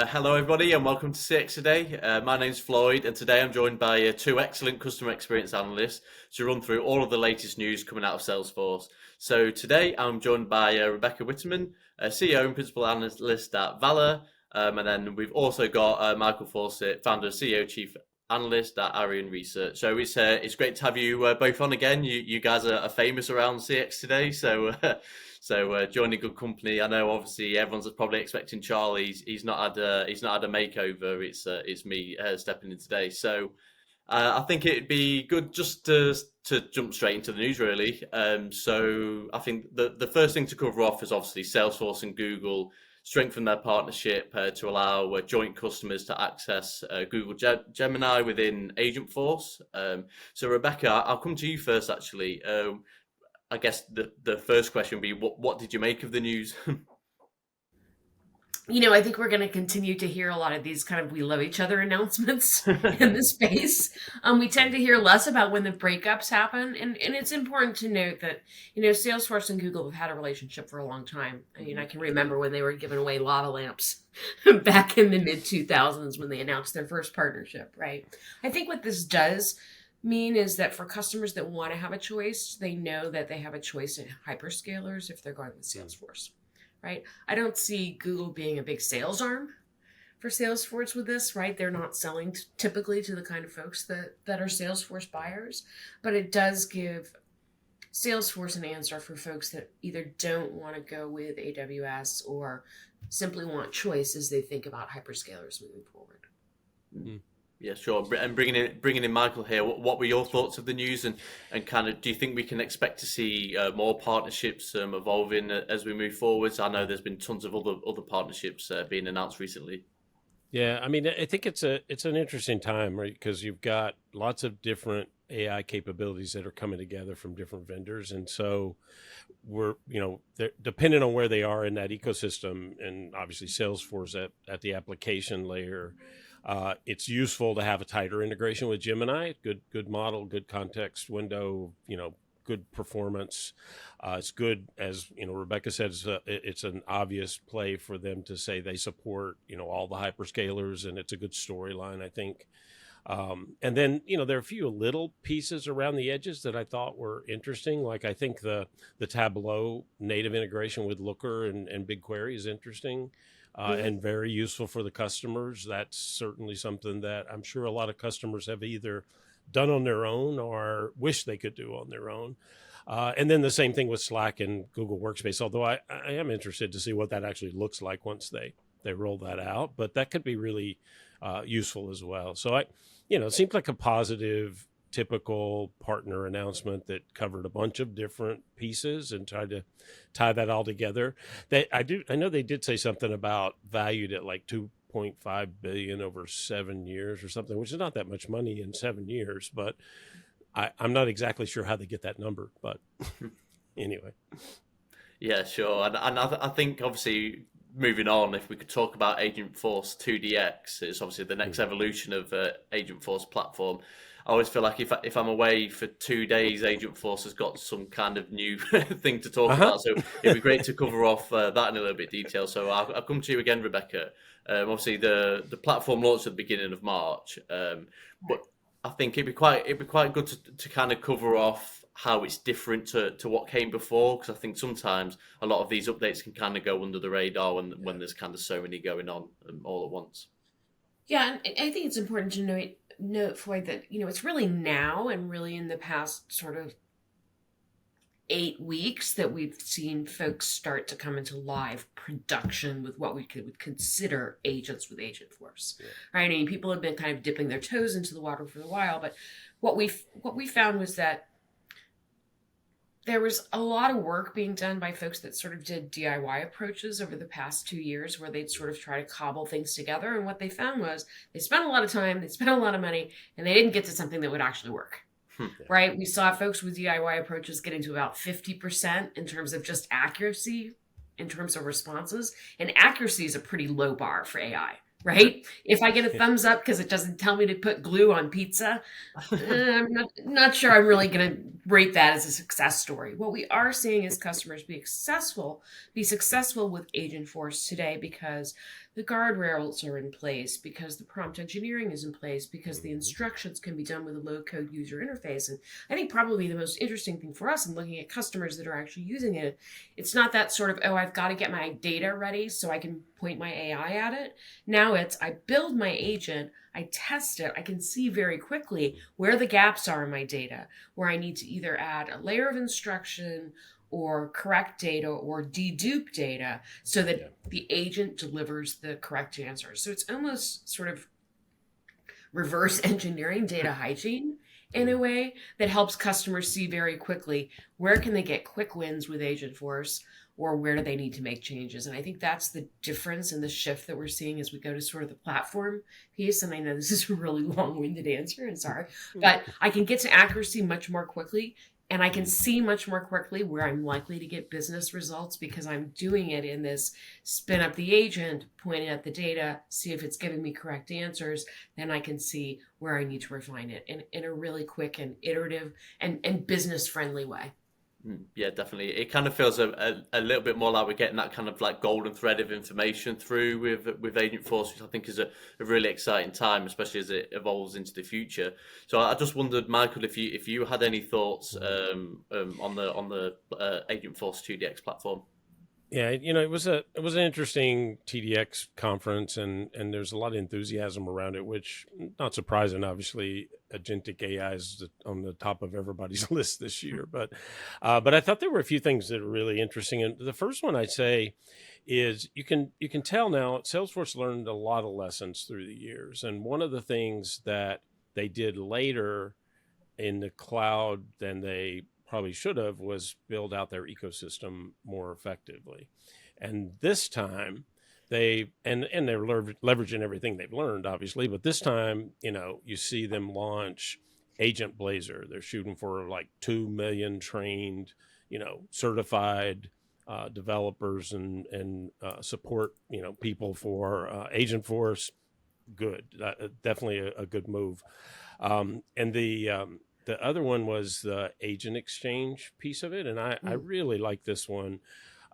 Hello, everybody, and welcome to CX Today. My name's Floyd, and today I'm joined by two excellent customer experience analysts to run through all of the latest news coming out of Salesforce. So today I'm joined by Rebecca Wetteman, CEO and Principal Analyst at Valoir, and then we've also got Michael Fawcett, Founder, CEO, Chief Analyst at Arian Research. So it's great to have you both on again. You guys are famous around CX Today, so. So joining good company. I know obviously everyone's probably expecting Charlie. He's not had a makeover. It's me stepping in today. So I think it'd be good just to jump straight into the news really. So I think the first thing to cover off is obviously Salesforce and Google strengthen their partnership to allow joint customers to access Google Gemini within Agentforce. So Rebecca, I'll come to you first actually. I guess the first question would be, what did you make of the news? I think we're going to continue to hear a lot of these kind of we love each other announcements in the space. We tend to hear less about when the breakups happen. And it's important to note that, Salesforce and Google have had a relationship for a long time. I can remember when they were giving away lava lamps back in the mid-2000s when they announced their first partnership, right? I think what this does mean is that for customers that want to have a choice, they know that they have a choice in hyperscalers if they're going with Salesforce, right? I don't see Google being a big sales arm for Salesforce with this, right? They're not selling typically to the kind of folks that are Salesforce buyers, but it does give Salesforce an answer for folks that either don't want to go with AWS or simply want choice as they think about hyperscalers moving forward. Mm-hmm. Yeah, sure. And bringing in Michael here, what were your thoughts of the news, and kind of do you think we can expect to see more partnerships evolving as we move forwards? I know there's been tons of other partnerships being announced recently. Yeah, I mean, I think it's an interesting time, right? Because you've got lots of different AI capabilities that are coming together from different vendors, and so they're depending on where they are in that ecosystem, and obviously Salesforce at the application layer. It's useful to have a tighter integration with Gemini. Good model, good context window, good performance. It's good, as Rebecca said, it's an obvious play for them to say they support all the hyperscalers, and it's a good storyline, I think. And then there are a few little pieces around the edges that I thought were interesting. Like I think the Tableau native integration with Looker and BigQuery is interesting. And very useful for the customers. That's certainly something that I'm sure a lot of customers have either done on their own or wish they could do on their own. And then the same thing with Slack and Google Workspace, although I am interested to see what that actually looks like once they roll that out. But that could be really useful as well. So it seems like a positive, typical partner announcement that covered a bunch of different pieces and tried to tie that all together. I know they did say something about valued at like 2.5 billion over 7 years or something, which is not that much money in 7 years, but I'm not exactly sure how they get that number, but anyway. Yeah, sure. And I think obviously moving on, if we could talk about Agentforce 2dx, it's obviously the next evolution of Agentforce platform. I always feel like if I'm away for 2 days, Agentforce has got some kind of new thing to talk about. So it'd be great to cover off that in a little bit of detail. So I'll come to you again, Rebecca. Obviously, the platform launched at the beginning of March, but I think it'd be quite good to kind of cover off how it's different to what came before, because I think sometimes a lot of these updates can kind of go under the radar when there's kind of so many going on all at once. Yeah, and I think it's important to note, Floyd, that it's really now and really in the past sort of 8 weeks that we've seen folks start to come into live production with what we would consider agents with Agentforce, right? I mean, people have been kind of dipping their toes into the water for a while, but what we found was that there was a lot of work being done by folks that sort of did DIY approaches over the past 2 years where they'd sort of try to cobble things together. And what they found was they spent a lot of time, they spent a lot of money, and they didn't get to something that would actually work. Right? We saw folks with DIY approaches getting to about 50% in terms of just accuracy, in terms of responses. And accuracy is a pretty low bar for AI. Right? If I get a thumbs up because it doesn't tell me to put glue on pizza, I'm not sure I'm really going to rate that as a success story. What we are seeing is customers be successful with Agentforce today because the guardrails are in place, because the prompt engineering is in place, because the instructions can be done with a low-code user interface. And I think probably the most interesting thing for us in looking at customers that are actually using it, it's not that sort of, oh, I've got to get my data ready so I can point my AI at it. Now it's, I build my agent, I test it, I can see very quickly where the gaps are in my data, where I need to either add a layer of instruction or correct data or dedupe data so that the agent delivers the correct answer. So it's almost sort of reverse engineering data hygiene in a way that helps customers see very quickly where can they get quick wins with Agentforce or where do they need to make changes. And I think that's the difference and the shift that we're seeing as we go to sort of the platform piece. And I know this is a really long-winded answer, and sorry, but I can get to accuracy much more quickly. And I can see much more quickly where I'm likely to get business results because I'm doing it in this spin up the agent, point at the data, see if it's giving me correct answers. Then I can see where I need to refine it in a really quick and iterative and business friendly way. Yeah, definitely. It kind of feels a little bit more like we're getting that kind of like golden thread of information through with Agentforce, which I think is a really exciting time, especially as it evolves into the future. So I just wondered, Michael, if you had any thoughts on the Agentforce 2dx platform. Yeah, it was an interesting TDX conference, and there's a lot of enthusiasm around it, which not surprising. Obviously, agentic AI is on the top of everybody's list this year, but I thought there were a few things that are really interesting. And the first one I'd say is you can tell now Salesforce learned a lot of lessons through the years, and one of the things that they did later in the cloud than they probably should have was build out their ecosystem more effectively. And this time they're leveraging everything they've learned, obviously, but this time, you see them launch Agent Blazer. They're shooting for like 2 million trained, certified developers and support, people for Agentforce. Good. Definitely a good move. And the other one was the agent exchange piece of it. And I really like this one.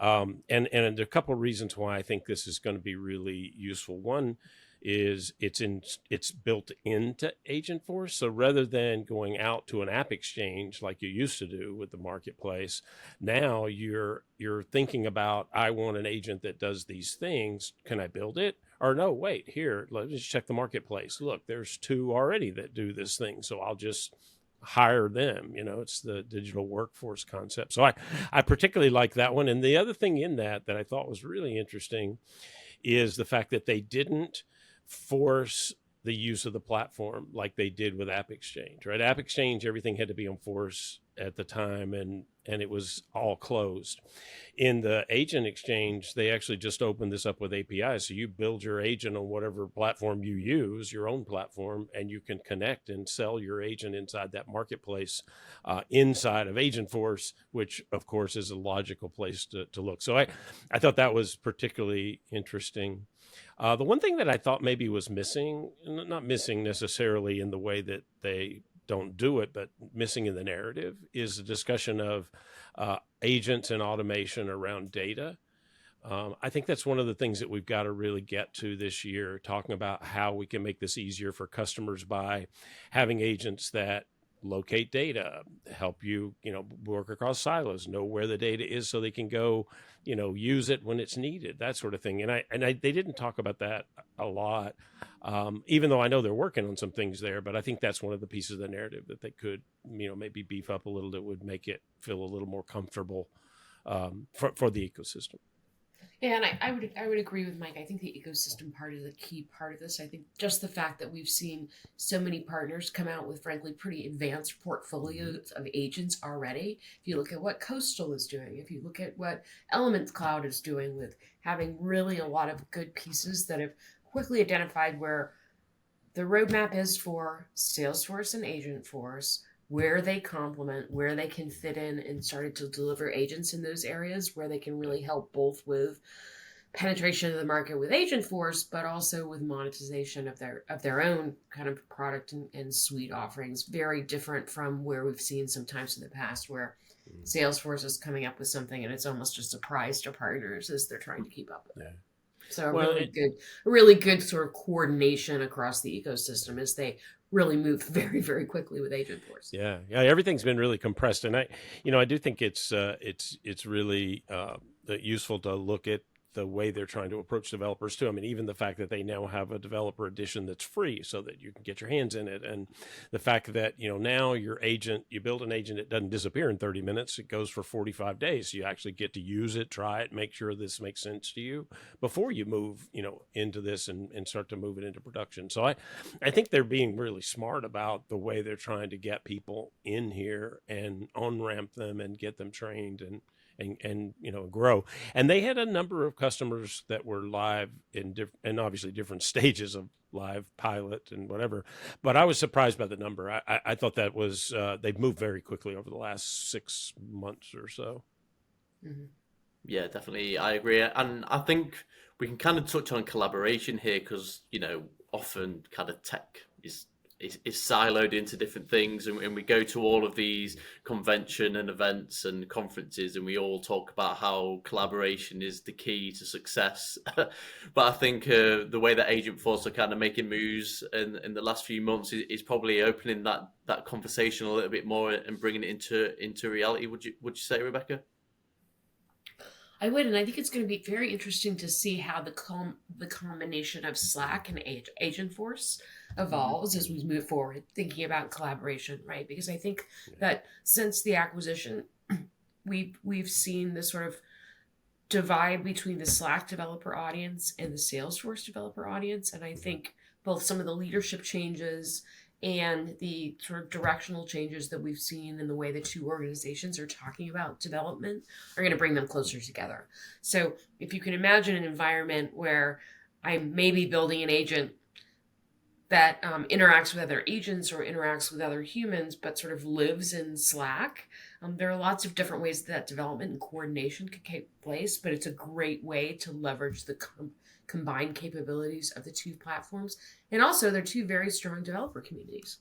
And there are a couple of reasons why I think this is going to be really useful. One is it's built into Agentforce. So rather than going out to an app exchange like you used to do with the marketplace, now you're thinking about, I want an agent that does these things. Can I build it? Or no, wait, here, let's just check the marketplace. Look, there's 2 already that do this thing. So I'll just hire them. It's the digital workforce concept. So I particularly like that one. And the other thing in that I thought was really interesting is the fact that they didn't force the use of the platform like they did with App Exchange, right? App Exchange, everything had to be on Force at the time, and it was all closed. In the Agent Exchange, they actually just opened this up with APIs. So you build your agent on whatever platform you use, your own platform, and you can connect and sell your agent inside that marketplace inside of Agentforce, which of course is a logical place to look. So I thought that was particularly interesting. The one thing that I thought maybe was missing, not missing necessarily in the way that they don't do it, but missing in the narrative, is the discussion of agents and automation around data. I think that's one of the things that we've got to really get to this year, talking about how we can make this easier for customers by having agents that locate data, help you, work across silos, know where the data is so they can go, use it when it's needed, that sort of thing. And they didn't talk about that a lot, even though I know they're working on some things there, but I think that's one of the pieces of the narrative that they could, maybe beef up a little that would make it feel a little more comfortable for the ecosystem. Yeah, and I would agree with Mike. I think the ecosystem part is a key part of this. I think just the fact that we've seen so many partners come out with, frankly, pretty advanced portfolios of agents already. If you look at what Coastal is doing, if you look at what Elements Cloud is doing with having really a lot of good pieces that have quickly identified where the roadmap is for Salesforce and Agentforce, where they complement, where they can fit in, and started to deliver agents in those areas where they can really help both with penetration of the market with Agentforce, but also with monetization of their own kind of product and suite offerings. Very different from where we've seen sometimes in the past, where Salesforce is coming up with something and it's almost just a surprise to partners as they're trying to keep up with it. So really good sort of coordination across the ecosystem as they really move very, very quickly with Agentforce. Yeah, everything's been really compressed, and I do think it's really useful to look at the way they're trying to approach developers too. I mean, even the fact that they now have a developer edition that's free so that you can get your hands in it. And the fact that, now you build an agent, it doesn't disappear in 30 minutes. It goes for 45 days. So you actually get to use it, try it, make sure this makes sense to you before you move, into this and start to move it into production. So I think they're being really smart about the way they're trying to get people in here and on-ramp them and get them trained and grow. And they had a number of customers that were live and obviously different stages of live pilot and whatever. But I was surprised by the number. I thought that was they've moved very quickly over the last 6 months or so. Mm-hmm. Yeah, definitely. I agree. And I think we can kind of touch on collaboration here because, often kind of tech is siloed into different things, and we go to all of these convention and events and conferences, and we all talk about how collaboration is the key to success. But I think the way that Agentforce are kind of making moves in the last few months is probably opening that conversation a little bit more and bringing it into reality. Would you say, Rebecca? I would, and I think it's going to be very interesting to see how the combination of Slack and Agentforce evolves as we move forward, thinking about collaboration, right? Because I think that since the acquisition, we've seen this sort of divide between the Slack developer audience and the Salesforce developer audience, and I think both some of the leadership changes and the sort of directional changes that we've seen in the way the two organizations are talking about development are going to bring them closer together. So if you can imagine an environment where I'm maybe building an agent that interacts with other agents or interacts with other humans, but sort of lives in Slack, there are lots of different ways that development and coordination can take place, but it's a great way to leverage the combined capabilities of the two platforms. And also, they're two very strong developer communities.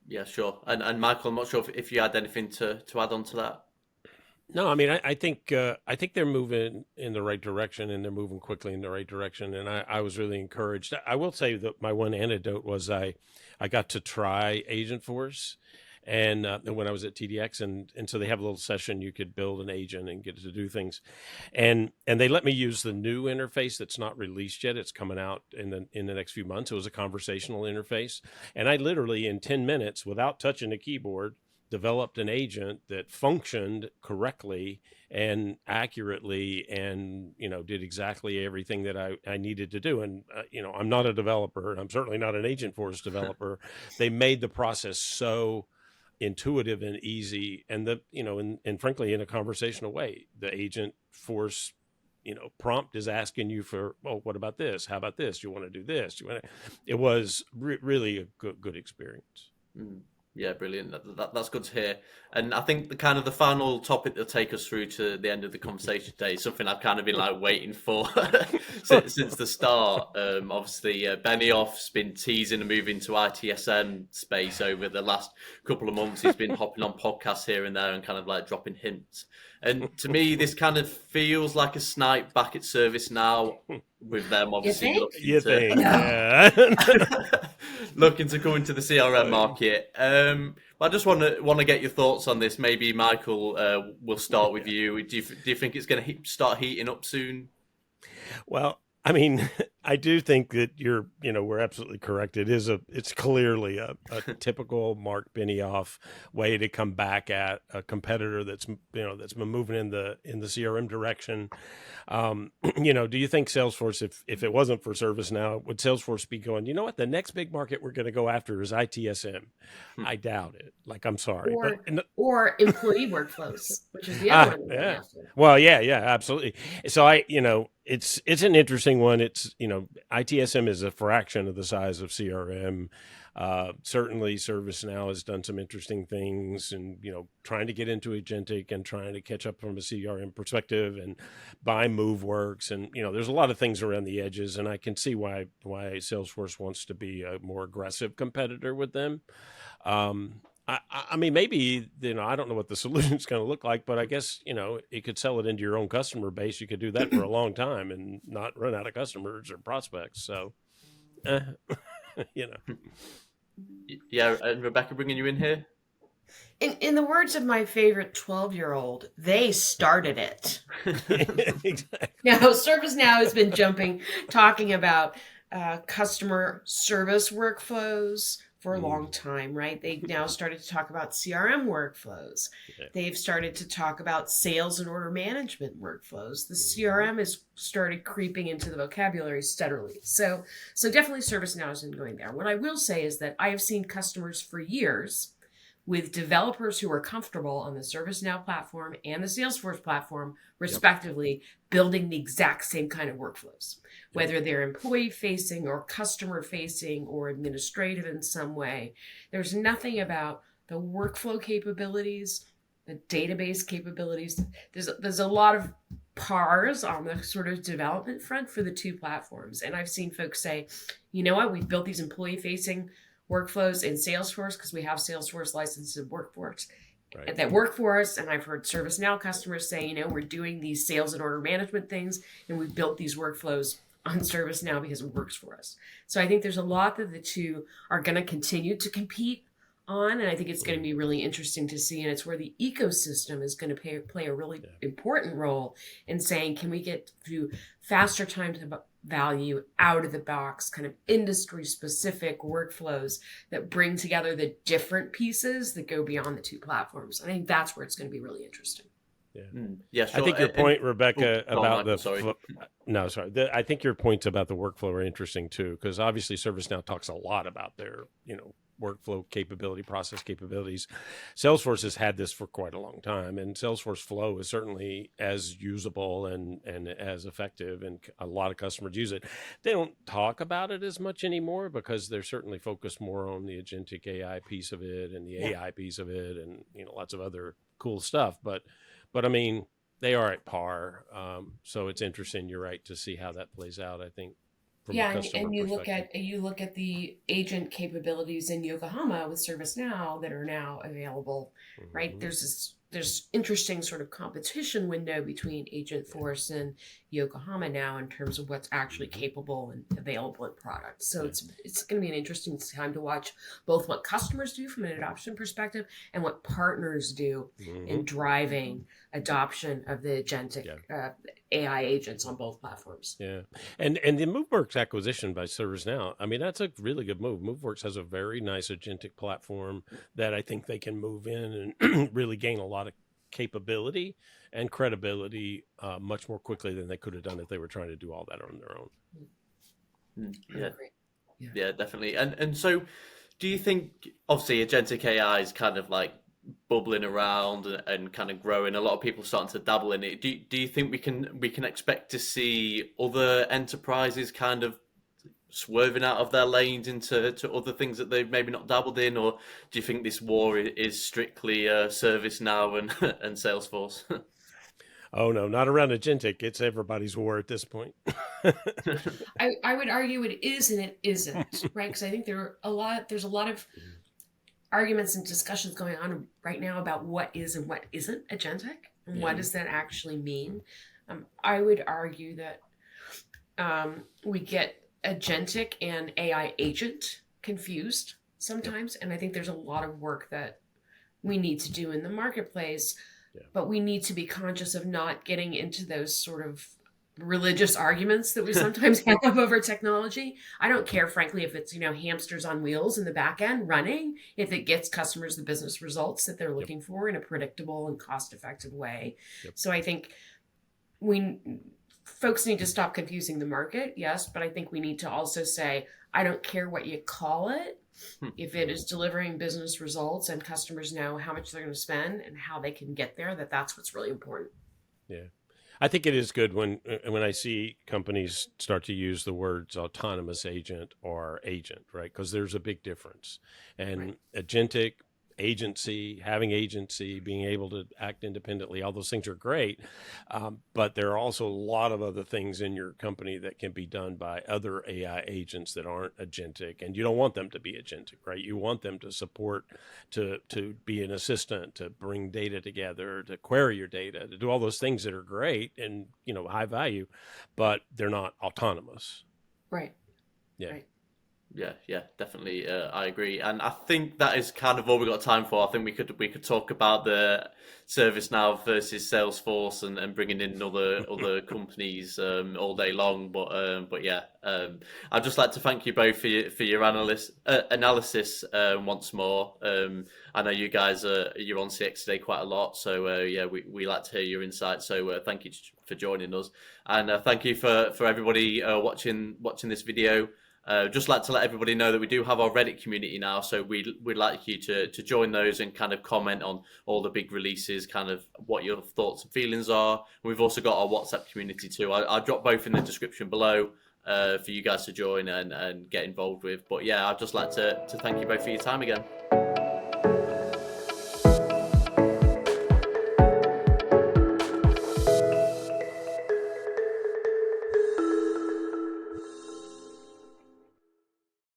Yeah, sure. And Michael, I'm not sure if you had anything to add on to that. No, I mean, I think they're moving in the right direction, and they're moving quickly in the right direction. And I was really encouraged. I will say that my one anecdote was I got to try Agentforce, and when I was at TDX, and so they have a little session you could build an agent and get it to do things, and they let me use the new interface that's not released yet. It's coming out in the next few months. It was a conversational interface, and I literally in 10 minutes, without touching a keyboard, developed an agent that functioned correctly and accurately and, did exactly everything that I needed to do. And, I'm not a developer, and I'm certainly not an Agentforce developer. They made the process so intuitive and easy, and and frankly, in a conversational way. The Agentforce, prompt is asking you for, well, what about this? How about this? You want to do this? It was really a good experience. Mm. Yeah, brilliant. That's good to hear. And I think the final topic that'll take us through to the end of the conversation today is something I've kind of been waiting for since the start. Obviously, Benioff's been teasing a move into ITSM space over the last couple of months. He's been hopping on podcasts here and there and kind of dropping hints. And to me, this kind of feels like a snipe back at ServiceNow, with them obviously looking to come into the CRM market. I just want to get your thoughts on this. Maybe Michael, we'll start with you. Do you think it's going to start heating up soon? Well, I mean, I do think that we're absolutely correct. It's clearly a typical Mark Benioff way to come back at a competitor that's been moving in the CRM direction. Do you think Salesforce, if it wasn't for ServiceNow, would Salesforce be going, you know what, the next big market we're going to go after is ITSM? I doubt it. I'm sorry. Or employee workflows, which is the other one. Yeah. Well, yeah, absolutely. So it's an interesting one. It's, ITSM is a fraction of the size of CRM. Certainly, ServiceNow has done some interesting things, and trying to get into agentic and trying to catch up from a CRM perspective, and buy MoveWorks, and there's a lot of things around the edges, and I can see why Salesforce wants to be a more aggressive competitor with them. I mean, maybe, I don't know what the solution's going to look like, but I guess, you could sell it into your own customer base. You could do that for a long time and not run out of customers or prospects. So, you know. Yeah, and Rebecca, bringing you in here. In the words of my favorite 12-year-old, they started it. Exactly. Now, ServiceNow has been talking about customer service workflows for a long time, right? They've now started to talk about CRM workflows. Yeah. They've started to talk about sales and order management workflows. The CRM has started creeping into the vocabulary steadily. So definitely ServiceNow has been going there. What I will say is that I have seen customers for years with developers who are comfortable on the ServiceNow platform and the Salesforce platform, respectively, building the exact same kind of workflows, whether they're employee-facing or customer-facing or administrative in some way. There's nothing about the workflow capabilities, the database capabilities. There's a lot of pars on the sort of development front for the two platforms. And I've seen folks say, you know what, we've built these employee-facing workflows in Salesforce because we have Salesforce licenses and workforce that work for us. And I've heard ServiceNow customers say, we're doing these sales and order management things, and we've built these workflows on ServiceNow because it works for us. So I think there's a lot that the two are going to continue to compete on, and I think it's going to be really interesting to see. And it's where the ecosystem is going to play a really important role in saying, can we get to faster time to value, out of the box, kind of industry specific workflows that bring together the different pieces that go beyond the two platforms. I think that's where it's going to be really interesting. Yeah. Yeah, sure. I think your point, Rebecca, about I think your points about the workflow are interesting too, because obviously ServiceNow talks a lot about their, workflow capability, process capabilities. Salesforce has had this for quite a long time, and Salesforce Flow is certainly as usable and as effective, and a lot of customers use it. They don't talk about it as much anymore because they're certainly focused more on the agentic AI piece of it and the AI piece of it, and lots of other cool stuff. But I mean, they are at par. So it's interesting. You're right, to see how that plays out, I think. And you look at the agent capabilities in Yokohama with ServiceNow that are now available, right? There's interesting sort of competition window between Agentforce and Yokohama now in terms of what's actually capable and available in products. So it's going to be an interesting time to watch both what customers do from an adoption perspective and what partners do in driving adoption of the agentic AI agents on both platforms. Yeah. And the MoveWorks acquisition by ServiceNow, I mean, that's a really good move. MoveWorks has a very nice agentic platform that I think they can move in and really gain a lot of capability and credibility much more quickly than they could have done if they were trying to do all that on their own. Yeah, definitely. And so do you think, obviously, agentic AI is kind of like bubbling around and kind of growing, a lot of people starting to dabble in it. Do you think we can expect to see other enterprises kind of swerving out of their lanes into other things that they've maybe not dabbled in, or do you think this war is strictly ServiceNow and Salesforce? Oh no, not around agentic. It's everybody's war at this point. I would argue it is and it isn't, right? Because I think there's a lot of arguments and discussions going on right now about what is and what isn't agentic, and what does that actually mean. I would argue that we get agentic and AI agent confused sometimes, and I think there's a lot of work that we need to do in the marketplace, but we need to be conscious of not getting into those sort of religious arguments that we sometimes have over technology. I don't care, frankly, if it's, hamsters on wheels in the back end running, if it gets customers the business results that they're looking for in a predictable and cost-effective way. So I think folks need to stop confusing the market, yes, but I think we need to also say, I don't care what you call it. If it is delivering business results and customers know how much they're going to spend and how they can get there, that's what's really important. Yeah. I think it is good when I see companies start to use the words autonomous agent or agent, right? Because there's a big difference. And agentic, agency, having agency, being able to act independently, all those things are great. But there are also a lot of other things in your company that can be done by other AI agents that aren't agentic. And you don't want them to be agentic, right? You want them to support, to be an assistant, to bring data together, to query your data, to do all those things that are great and, high value, but they're not autonomous. Right. Yeah. Right. Yeah, definitely. I agree, and I think that is kind of all we got time for. I think we could talk about the ServiceNow versus Salesforce and bringing in other companies all day long. But yeah, I'd just like to thank you both for your analysis once more. I know you guys you're on CX today quite a lot, so yeah, we like to hear your insights. So thank you for joining us, and thank you for everybody watching this video. Just like to let everybody know that we do have our Reddit community now, so we'd like you to join those and kind of comment on all the big releases, kind of what your thoughts and feelings are. We've also got our WhatsApp community too. I'll drop both in the description below for you guys to join and get involved with. But yeah, I'd just like to thank you both for your time again.